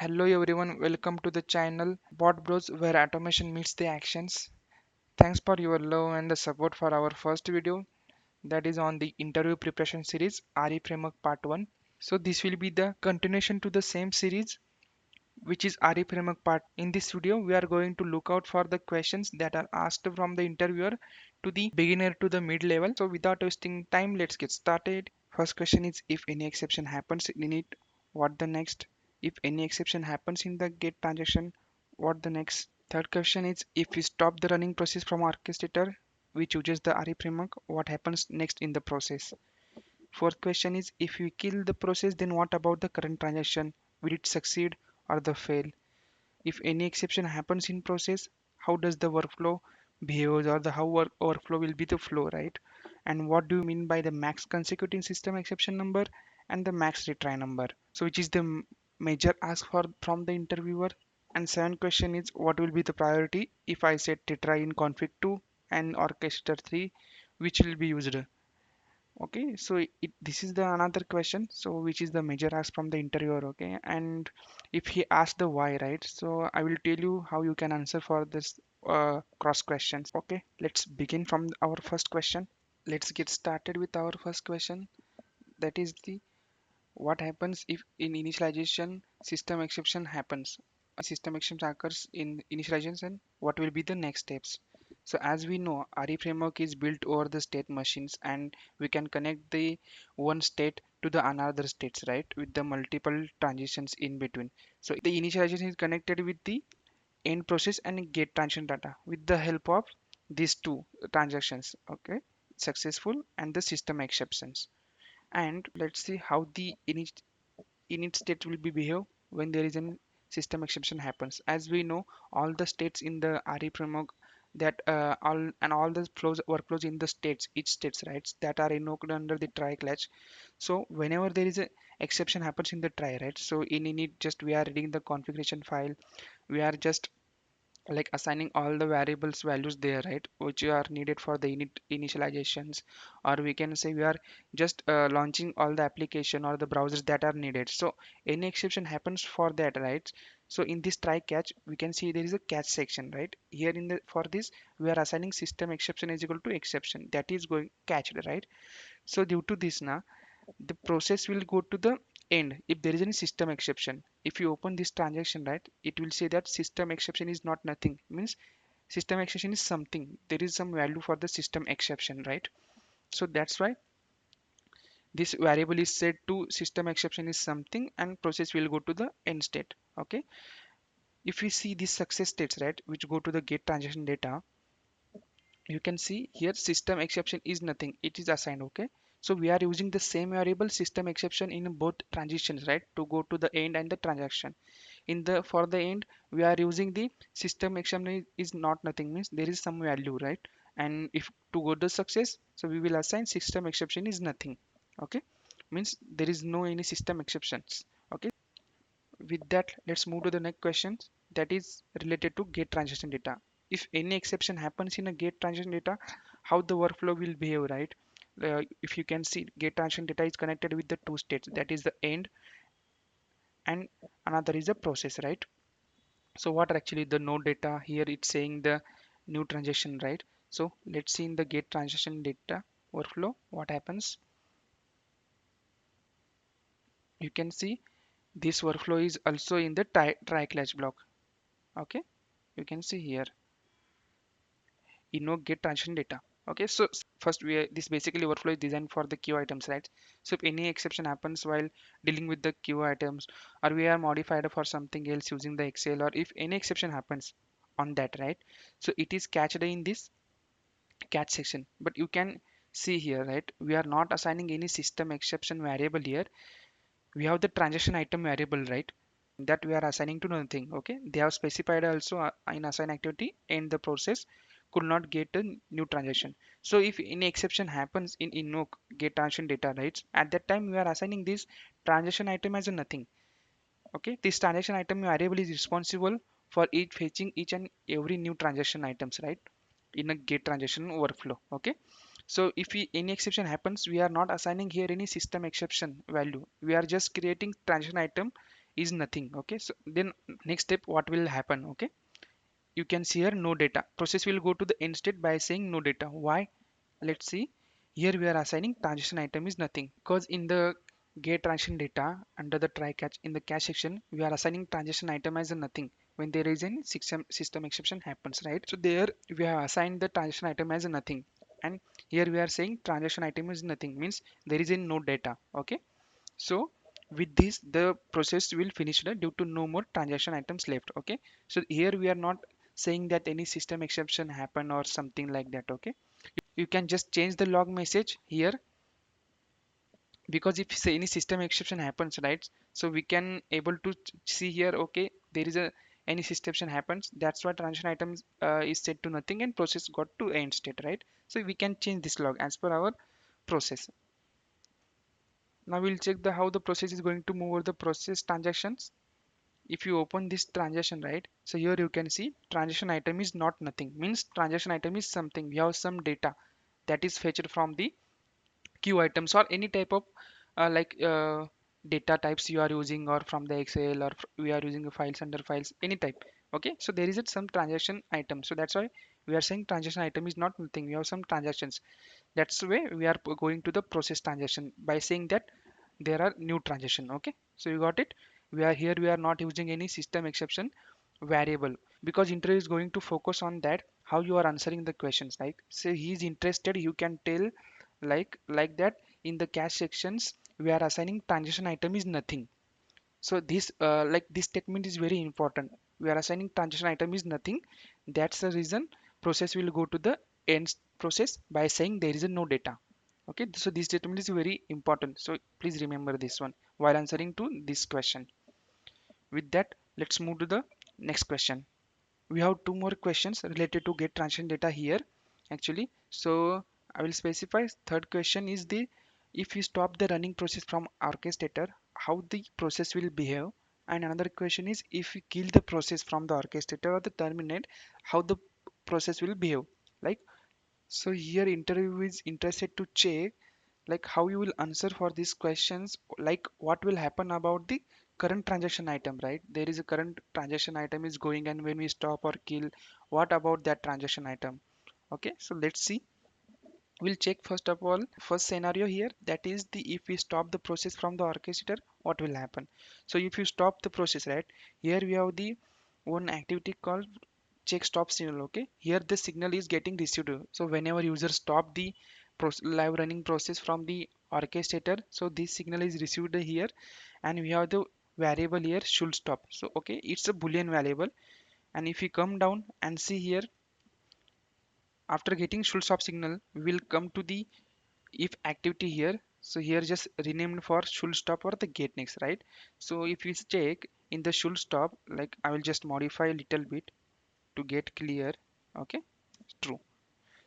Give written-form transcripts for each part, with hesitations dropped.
Hello everyone, welcome to the channel Bot Bros where automation meets the actions. Thanks for your love and the support for our first video that is on the interview preparation series RE Framework Part 1. So this will be the continuation to the same series which is RE Framework Part. In this video we are going to look out for the questions that are asked from the interviewer to the beginner to the mid level. So without wasting time, let's get started. First question is, if any exception happens in it, what the next? If any exception happens in the get transaction, what the next? Third question is, if we stop the running process from orchestrator, we chooses the RE framework, what happens next in the process? Fourth question is, if we kill the process, then what about the current transaction? Will it succeed or the fail? If any exception happens in process, how does the workflow behaves, or the how workflow will be the flow, right? And what do you mean by the max consecutive system exception number and the max retry number? So which is the major ask for from the interviewer? And seventh question is, what will be the priority if I set retry in config 2 and orchestrator 3, which will be used? Okay, so this is the another question, so which is the major ask from the interviewer. Okay, and if he asks the why, right, so I will tell you how you can answer for this cross questions. Okay, let's begin from our first question. Let's get started with our first question, that is the what happens if in initialization system exception happens. System exception occurs in initialization, what will be the next steps? So as we know, RE framework is built over the state machines, and we can connect the one state to the another states, right, with the multiple transitions in between. So the initialization is connected with the end process and get transaction data with the help of these two transactions. Okay, successful and the system exceptions. And let's see how the init state will be behave when there is a system exception happens. As we know, all the states in the RE framework, that all the flows workflows in the states, each states, right, that are invoked under the try class. So whenever there is a exception happens in the try, right, so in init, just we are reading the configuration file, we are just like assigning all the variables values there, right, which are needed for the initializations, or we can say we are just launching all the application or the browsers that are needed. So any exception happens for that, right? So in this try catch, we can see there is a catch section, right here. In the for this, we are assigning system exception is equal to exception that is going catched, right? So due to this, now the process will go to the end if there is any system exception. If you open this transaction, right, it will say that system exception is not nothing, means system exception is something, there is some value for the system exception, right? So that's why this variable is set to system exception is something, and process will go to the end state. Okay, if we see these success states, right, which go to the get transaction data, you can see here system exception is nothing, it is assigned. Okay, so we are using the same variable system exception in both transitions, right, to go to the end and the transaction. In the for the end, we are using the system exception is not nothing, means there is some value, right? And if to go to success, so we will assign system exception is nothing. Okay, means there is no any system exceptions. Okay, with that, let's move to the next question, that is related to get transaction data. If any exception happens in a get transaction data, how the workflow will behave, right? If you can see, get transaction data is connected with the two states, that is the end and another is the process, right? So what are actually the node data here? It's saying the new transaction, right? So let's see in the get transaction data workflow what happens. You can see this workflow is also in the try class block. Okay, you can see here invoke get transaction data. Okay, so first we this basically workflow is designed for the queue items, right? So if any exception happens while dealing with the queue items, or we are modified for something else using the Excel, or if any exception happens on that, right, so it is catched in this catch section. But you can see here, right, we are not assigning any system exception variable here, we have the transaction item variable, right, that we are assigning to nothing. Okay, they have specified also in assign activity and the process could not get a new transaction. So if any exception happens in invoke get transaction data, right, at that time we are assigning this transaction item as a nothing. Okay, this transaction item variable is responsible for each fetching each and every new transaction items, right, in a get transaction workflow. Okay, so if any exception happens, we are not assigning here any system exception value, we are just creating transaction item is nothing. Okay, so then next step what will happen? Okay, you can see here no data. Process will go to the end state by saying no data. Why? Let's see. Here we are assigning transaction item is nothing, because in the get transaction data under the try catch in the cache section we are assigning transaction item as a nothing when there is a system exception happens, right? So there we have assigned the transaction item as a nothing, and here we are saying transaction item is nothing, means there is a no data. Okay, so with this the process will finish due to no more transaction items left. Okay, so here we are not saying that any system exception happen or something like that. Okay, you can just change the log message here, because if say any system exception happens, right, so we can able to see here. Okay, there is a any system exception happens, that's why transaction items is set to nothing and process got to end state, right? So we can change this log as per our process. Now we'll check the how the process is going to move over the process transactions. If you open this transaction, right, so here you can see transaction item is not nothing, means transaction item is something. We have some data that is fetched from the queue items or any type of like data types you are using, or from the excel, or we are using files under files, any type. Okay, so there is some transaction item, so that's why we are saying transaction item is not nothing. We have some transactions, that's the way we are going to the process transaction by saying that there are new transaction. Okay, so you got it. We are here, we are not using any system exception variable, because interview is going to focus on that how you are answering the questions, right? So he is interested, you can tell like that in the cache sections we are assigning transaction item is nothing. So this like this statement is very important. We are assigning transaction item is nothing, that's the reason process will go to the end process by saying there is a no data. Okay, so this statement is very important, so please remember this one while answering to this question. With that, let's move to the next question. We have two more questions related to get transaction data here actually. So I will specify. Third question is the if we stop the running process from orchestrator, how the process will behave. And another question is if we kill the process from the orchestrator or the terminate, how the process will behave. Like, so here interview is interested to check like how you will answer for these questions, like what will happen about the current transaction item, right? There is a current transaction item is going, and when we stop or kill, what about that transaction item? Okay, so let's see. We'll check first of all first scenario here, that is the if we stop the process from the orchestrator, what will happen. So if you stop the process, right, here we have the one activity called check stop signal. Okay, here the signal is getting received, so whenever user stop the live running process from the orchestrator, so this signal is received here, and we have the variable here should stop. So okay, it's a boolean variable, and if we come down and see here, after getting should stop signal we will come to the if activity here. So here just renamed for should stop or the get next, right? So if we check in the should stop, like I will just modify a little bit to get clear. Okay, true.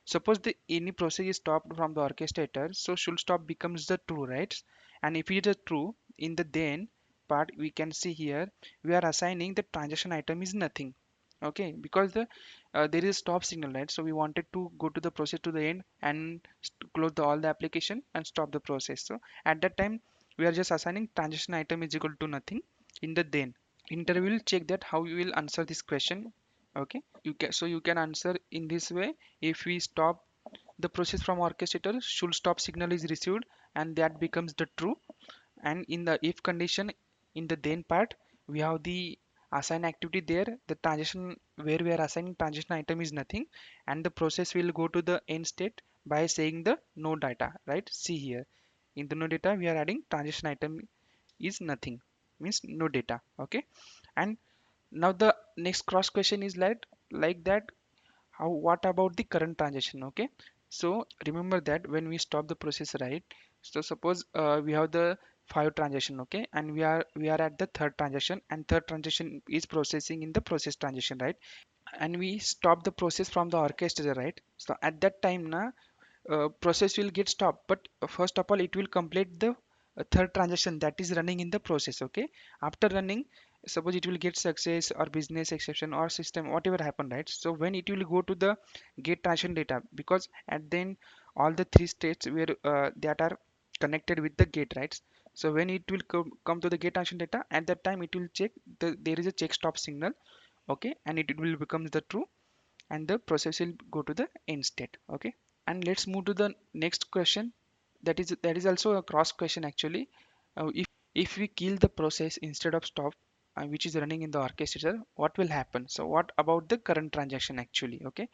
Suppose the any process is stopped from the orchestrator, so should stop becomes the true, right? And if it is true, in the then part we can see here we are assigning the transaction item is nothing. Okay, because the there is stop signal, right? So we wanted to go to the process to the end and close all the application and stop the process. So at that time we are just assigning transaction item is equal to nothing in the then. Interview will check that how you will answer this question. Okay, you can, so you can answer in this way. If we stop the process from orchestrator, should stop signal is received and that becomes the true. And in the if condition, in the then part we have the assign activity there, the transaction where we are assigning transaction item is nothing, and the process will go to the end state by saying the no data, right? See here in the no data we are adding transaction item is nothing, means no data. Okay, and now the next cross question is like that how what about the current transaction. Okay, so remember that when we stop the process, right, so suppose we have the five transaction. Okay, and we are at the third transaction, and third transaction is processing in the process transaction, right? And we stop the process from the orchestrator, right? So at that time now process will get stopped, but first of all it will complete the third transaction that is running in the process. Okay, after running, suppose it will get success or business exception or system whatever happened, right? So when it will go to the get transaction data, because at then all the three states where that are connected with the gate, right? So when it will come to the get action data, at that time it will check there is a check stop signal, okay, and it will become the true, and the process will go to the end state, okay. And let's move to the next question. That is also a cross question actually. If we kill the process instead of stop, which is running in the orchestrator, what will happen? So what about the current transaction actually, okay.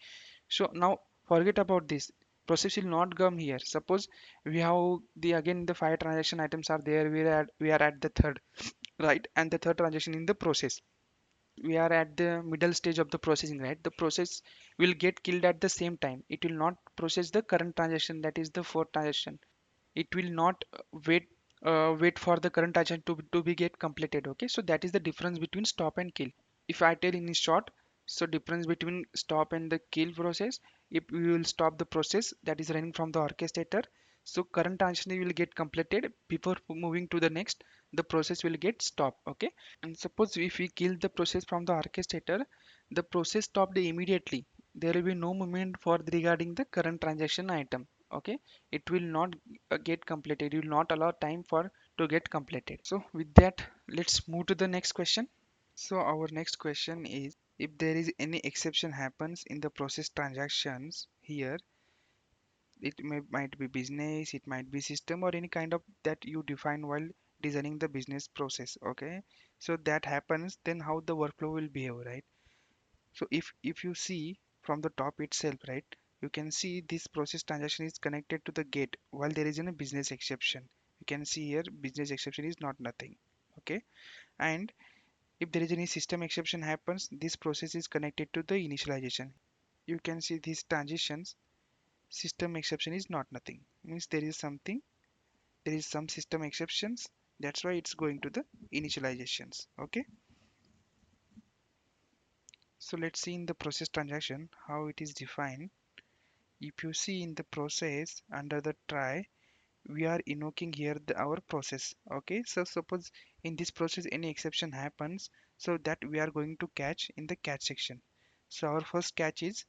So now forget about this. Process will not come here. Suppose we have the again the five transaction items are there. We are at the third, right? And the third transaction in the process. We are at the middle stage of the processing, right? The process will get killed at the same time. It will not process the current transaction, that is the fourth transaction. It will not wait for the current transaction to be get completed, okay. So that is the difference between stop and kill. If I tell in short, so difference between stop and the kill process, if we will stop the process that is running from the orchestrator, so current transaction will get completed before moving to the next, the process will get stopped, okay. And suppose if we kill the process from the orchestrator, the process stopped immediately. There will be no movement for regarding the current transaction item, okay. It will not get completed. It will not allow time for to get completed. So with that, let's move to the next question. So our next question is, if there is any exception happens in the process transactions here, might be business, it might be system, or any kind of that you define while designing the business process, okay. So that happens, then how the workflow will behave, right? So if you see from the top itself, right, you can see this process transaction is connected to the gate while there is a business exception. You can see here business exception is not nothing, okay. And if there is any system exception happens, this process is connected to the initialization. You can see these transitions, system exception is not nothing, means there is something, there is some system exceptions, that's why it's going to the initializations, okay. So let's see in the process transaction how it is defined. If you see in the process under the try, we are invoking here our process, okay. So suppose in this process any exception happens, so that we are going to catch in the catch section. So our first catch is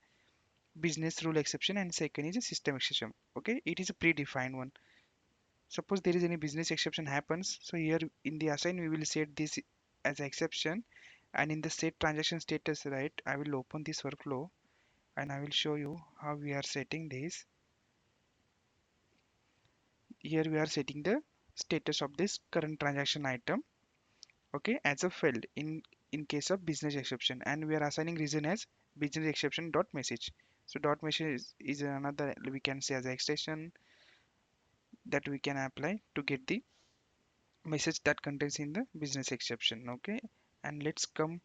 business rule exception and second is a system exception, okay. It is a predefined one. Suppose there is any business exception happens, so here in the assign we will set this as exception, and in the set transaction status, right, I will open this workflow and I will show you how we are setting this. Here we are setting the status of this current transaction item, okay, as a failed in case of business exception, and we are assigning reason as business exception dot message. So dot message is another, we can say, as an extension that we can apply to get the message that contains in the business exception, okay. And let's come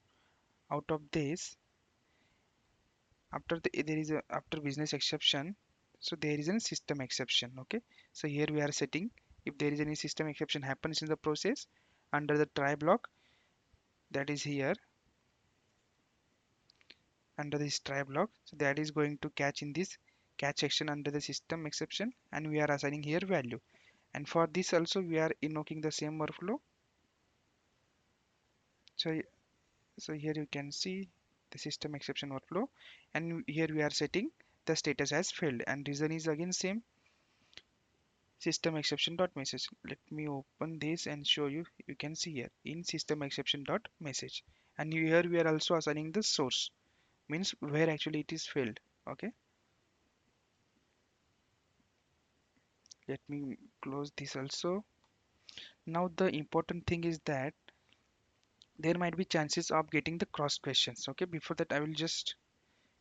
out of this. After there is a after business exception, so there is a system exception, okay. So here we are setting, if there is any system exception happens in the process under the try block, that is here under this try block, so that is going to catch in this catch section under the system exception, and we are assigning here value. And for this also we are invoking the same workflow. So so here you can see the system exception workflow, and here we are setting the status as failed, and reason is again same, system exception dot message. Let me open this and show you. You can see here in system exception dot message, and here we are also assigning the source, means where actually it is failed, okay. Let me close this also. Now the important thing is that there might be chances of getting the cross questions, okay. Before that I will just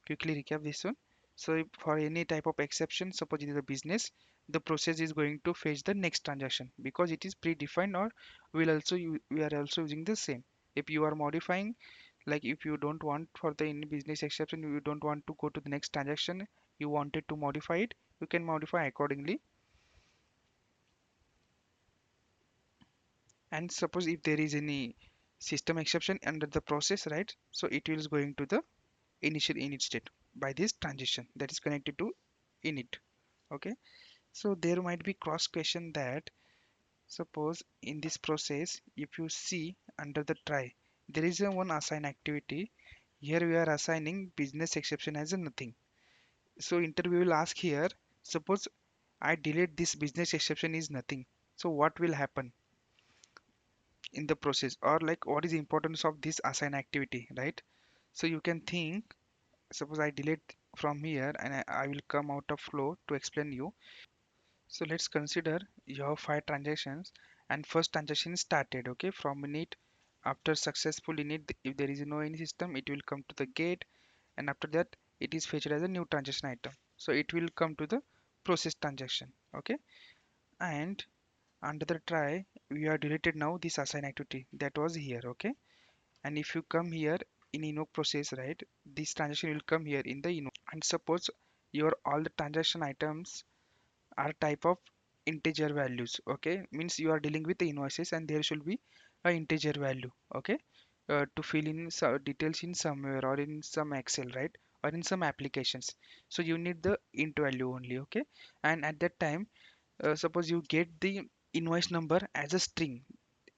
quickly recap this one. So if for any type of exception, suppose it is a business, the process is going to fetch the next transaction because it is predefined, or we are also using the same. If you are modifying, like if you don't want for the any business exception, you don't want to go to the next transaction, you wanted to modify it, you can modify accordingly. And suppose if there is any system exception under the process, right, so it is going to the initial init state by this transition that is connected to init, okay. So there might be cross question that suppose in this process, if you see under the try, there is a one assign activity. Here we are assigning business exception as a nothing. So interview will ask here, suppose I delete this business exception is nothing. So what will happen? in the process, or like what is the importance of this assign activity, right? So you can think, suppose I delete from here and I will come out of flow to explain you. So let's consider you have 5 transactions and first transaction started, okay, from init. After successful init, if there is no any system, it will come to the gate, and after that it is fetched as a new transaction item. So it will come to the process transaction, okay. And under the try, we are deleted now this assign activity that was here, okay. And if you come here in invoke process, right, this transaction will come here in the invoke. And suppose your all the transaction items are type of integer values, okay, means you are dealing with the invoices and there should be a integer value, okay, to fill in details in somewhere or in some excel, right, or in some applications. So you need the int value only, okay. And at that time, suppose you get the invoice number as a string,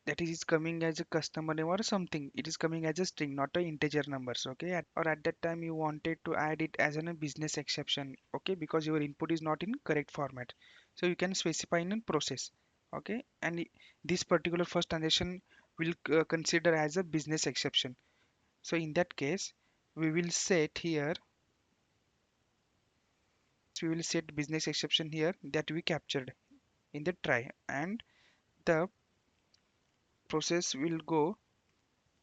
that is coming as a customer name or something, it is coming as a string, not a integer numbers, okay. Or at that time you wanted to add it as a business exception, okay, because your input is not in correct format, so you can specify in a process, okay. And this particular first transaction will consider as a business exception. So in that case, we will set here, we will set business exception here that we captured in the try, and the process will go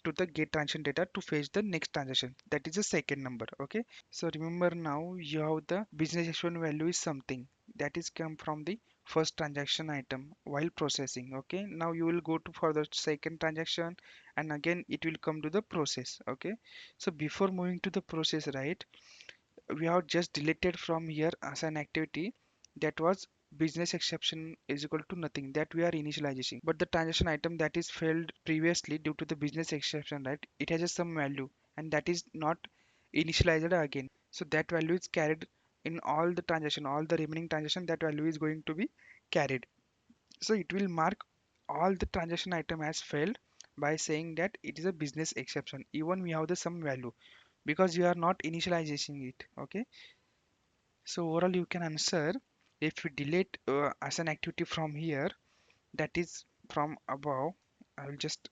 to the get transaction data to fetch the next transaction, that is the second number, okay. So remember, now you have the business exception value is something that is come from the first transaction item while processing, okay. Now you will go to for the second transaction and again it will come to the process, okay. So before moving to the process, right, we have just deleted from here as an activity that was business exception is equal to nothing, that we are initializing, but the transaction item that is failed previously due to the business exception, right, it has a some value and that is not initialized again. So that value is carried in all the transaction, all the remaining transaction, that value is going to be carried. So it will mark all the transaction item as failed by saying that it is a business exception, even we have the some value, because you are not initializing it, okay. So overall you can answer, if we delete as an activity from here, that is from above, I will just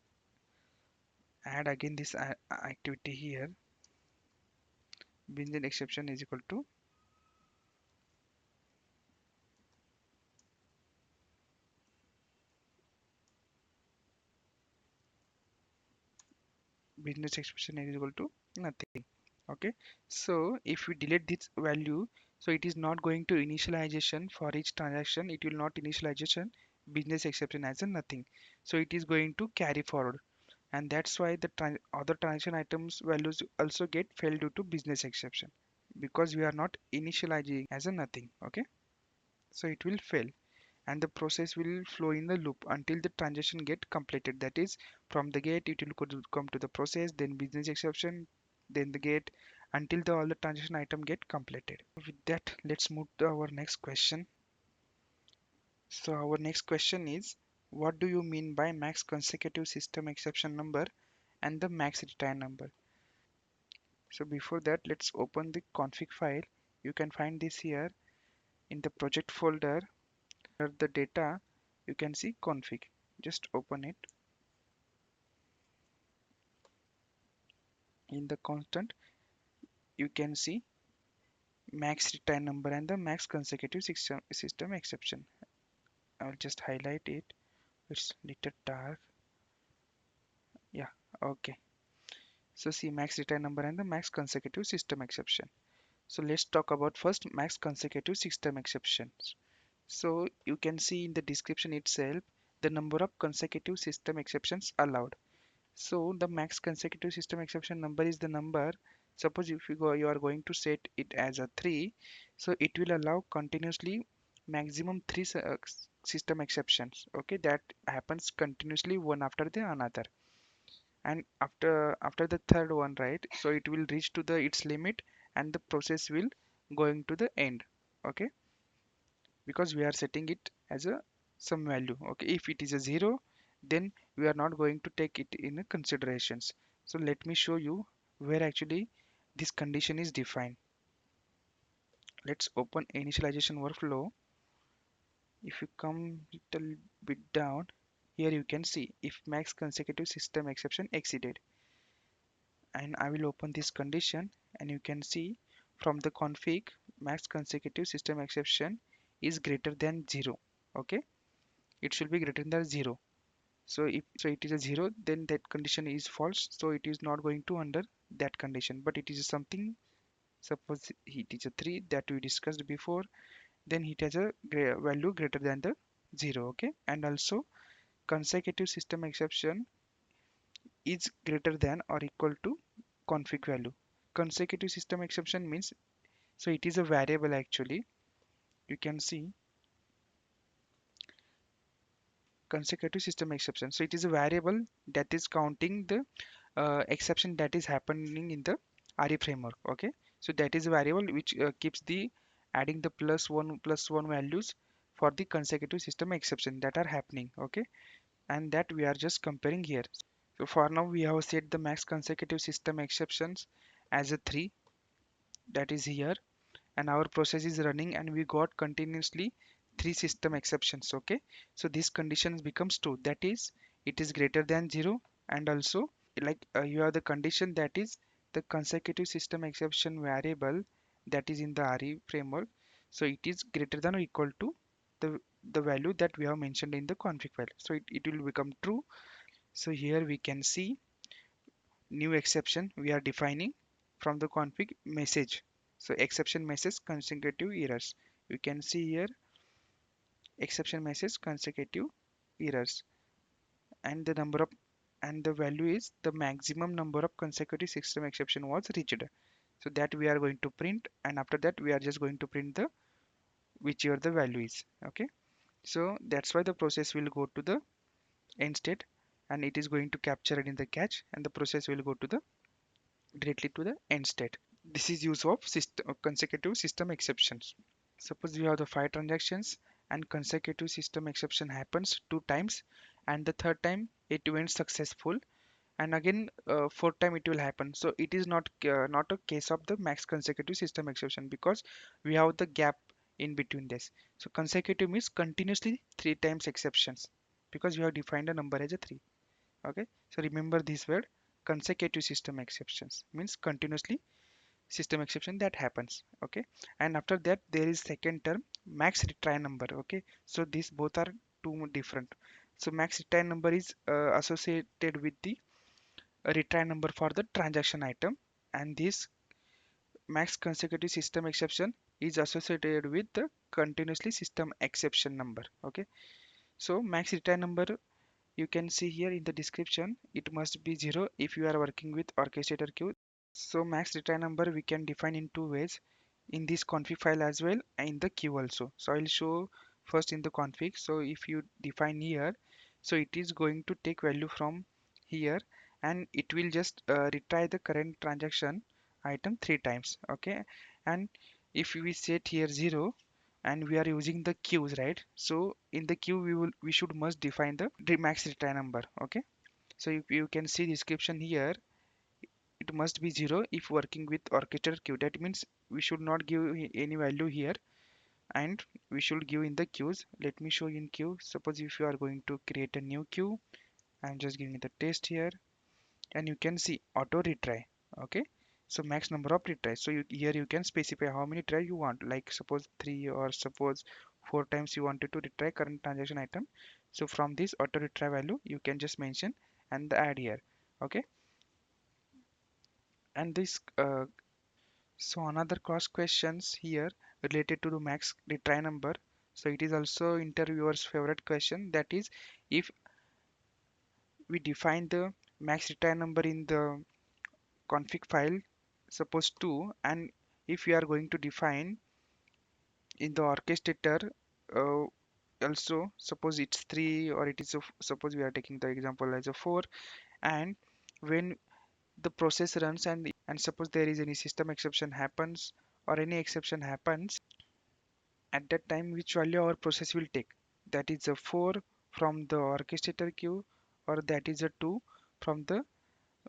add again this activity here, business exception is equal to business exception is equal to nothing, okay. So if we delete this value, so it is not going to initialization for each transaction, it will not initialization business exception as a nothing, so it is going to carry forward. And that's why the other transaction items values also get failed due to business exception, because we are not initializing as a nothing, okay. So it will fail and the process will flow in the loop until the transaction get completed, that is from the gate it will come to the process, then business exception, then the gate, until all the transaction item get completed. With that, let's move to our next question. So our next question is, what do you mean by max consecutive system exception number and the max return number? So before that, let's open the config file. You can find this here in the project folder. Under the data, you can see config. Just open it. In the constant, you can see max return number and the max consecutive system exception. I'll just highlight it. It's little dark. Yeah, okay. So see max return number and the max consecutive system exception. So let's talk about first max consecutive system exceptions. So you can see in the description itself the number of consecutive system exceptions allowed. So the max consecutive system exception number is the number. Suppose if you are going to set it as a 3, so it will allow continuously maximum 3 system exceptions. Okay, that happens continuously one after the another. And after the third one, right? So it will reach to the its limit and the process will going to the end. Okay, because we are setting it as a some value, okay. If it is a 0, then we are not going to take it in considerations. So let me show you where actually this condition is defined. Let's open initialization workflow. If you come little bit down, here you can see if max consecutive system exception exceeded, and I will open this condition, and you can see from the config max consecutive system exception is greater than 0. Okay, it should be greater than 0. So if it is a 0, then that condition is false, so it is not going to under that condition. But it is something, suppose it is a 3 that we discussed before, then it has a value greater than the 0. Okay, and also consecutive system exception is greater than or equal to config value. Consecutive system exception means, so it is a variable actually. You can see consecutive system exception, so it is a variable that is counting the exception that is happening in the RE framework. Okay, so that is a variable which keeps the adding the plus one values for the consecutive system exception that are happening. Okay, and that we are just comparing here. So for now we have set the max consecutive system exceptions as a 3, that is here, and our process is running and we got continuously 3 system exceptions. Okay, so this condition becomes true, that is it is greater than 0, and also like you have the condition that is the consecutive system exception variable that is in the RE framework, so it is greater than or equal to the value that we have mentioned in the config file, so it will become true. So here we can see new exception we are defining from the config message. So exception message consecutive errors. You can see here exception message consecutive errors, and the number of, and the value is the maximum number of consecutive system exception was reached. So that we are going to print, and after that we are just going to print the whichever the value is. Okay, so that's why the process will go to the end state, and it is going to capture it in the cache, and the process will go to the directly to the end state. This is use of system, consecutive system exceptions. Suppose you have the 5 transactions and consecutive system exception happens 2 times, and the third time it went successful, and again fourth time it will happen. So it is not a case of the max consecutive system exception because we have the gap in between this. So consecutive means continuously 3 times exceptions because we have defined a number as a 3. Okay, so remember this word, consecutive system exceptions means continuously system exception that happens. Okay, and after that there is second term max retry number. Okay, so these both are two different. So max retry number is associated with the retry number for the transaction item, and this max consecutive system exception is associated with the continuously system exception number. Okay, so max retry number, you can see here in the description, it must be 0 if you are working with orchestrator queue. So max retry number we can define in two ways, in this config file as well and in the queue also. So I'll show first in the config. So if you define here, so it is going to take value from here, and it will just retry the current transaction item 3 times. Okay, and if we set here 0 and we are using the queues, right? So in the queue we should must define the max retry number. Okay, so if you can see description here, it must be 0 if working with orchestrator queue. That means we should not give any value here, and we should give in the queues. Let me show you in queue. Suppose if you are going to create a new queue, I'm just giving the test here, and you can see auto retry. Okay, so max number of retries. So here you can specify how many try you want, like suppose 3 or suppose 4 times you wanted to retry current transaction item. So from this auto retry value you can just mention and the add here. Okay, and this so another cross questions here related to the max retry number. So it is also interviewer's favorite question, that is if we define the max retry number in the config file, suppose 2, and if we are going to define in the orchestrator uh, also, suppose it's 3 or it is suppose we are taking the example as a 4, and when the process runs and suppose there is any system exception happens or any exception happens, at that time which value our process will take, that is a 4 from the orchestrator queue or that is a 2 from the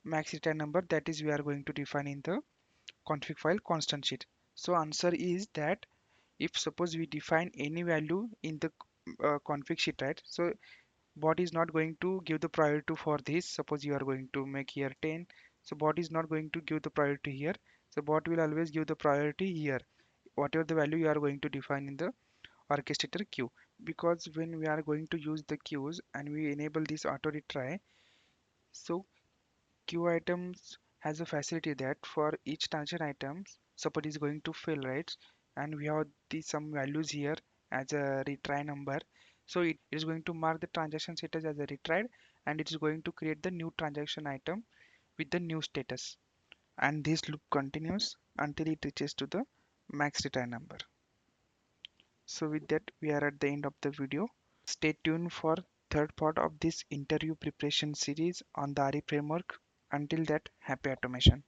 max return number that is we are going to define in the config file constant sheet. So answer is that if suppose we define any value in the config sheet, right? So bot is not going to give the priority for this. Suppose you are going to make here 10, so bot is not going to give the priority here. So bot will always give the priority here, whatever the value you are going to define in the orchestrator queue. Because when we are going to use the queues and we enable this auto retry, so queue items has a facility that for each transaction items, suppose is going to fail, right? And we have the some values here as a retry number. So it is going to mark the transaction status as a retried, and it is going to create the new transaction item with the new status. And this loop continues until it reaches to the max retry number. So with that, we are at the end of the video. Stay tuned for third part of this interview preparation series on the RE framework. Until that, happy automation.